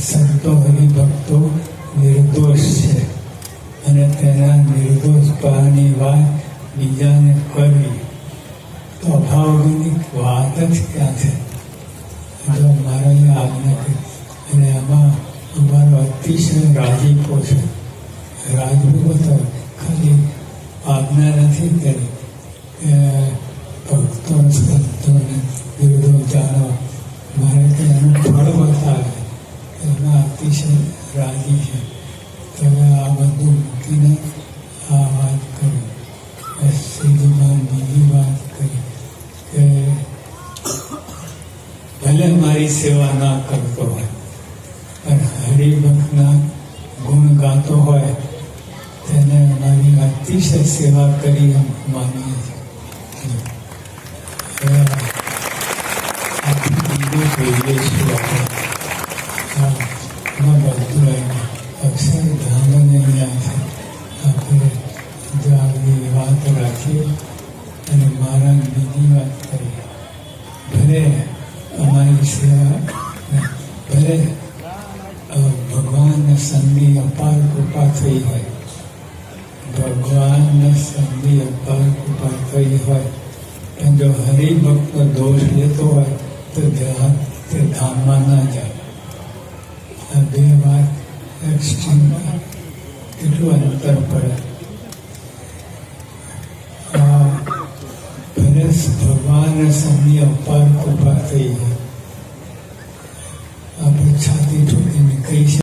સંતો હરિભક્તો નિર્દોષ છે અને તેના નિર્દોષપણાની વાત બીજાને કરવી તો અભાવની વાત જ ક્યાં છે. જો મારા આજ્ઞા કરી અને આમાં અમારો અતિશય રાજીપો છે. રાજપૂતો તો ખાલી આજ્ઞા નથી કરી ભક્તો સંતોને વિરોધો જાણો મારે કે એનું ફળ બતાવે એમાં અતિશય રાજી છે. તમે આ બધું મૂકીને આ વાત કરી. સીધીમાં બીજી વાત કરી કે ભલે મારી સેવા ના કરતો હોય પણ હરિભક્તના ગુણ ગાતો હોય તેને મારી અતિશય સેવા કરી એમ માનીએ છીએ. અક્ષરધામ અહીંયા છે. આપણે જો આવી વાત રાખીએ અને મારા બીજી વાત કરીએ ભલે અમારી સેવા ભલે ભગવાનને સંગની અપાર કૃપા થઈ હોય ભગવાનને સંગની અપાર કૃપા થઈ હોય પણ જો હરિભક્તનો દોષ લેતો હોય તો તે ધામમાં ના જાય. આ બે વાત એક્સ્ટ્રીમમાં કેટલું અંતર પડે. ભલે ભગવાનને સંગની અપાર કૃપા થઈ હોય આપણે છાતી ઠોકીને કહી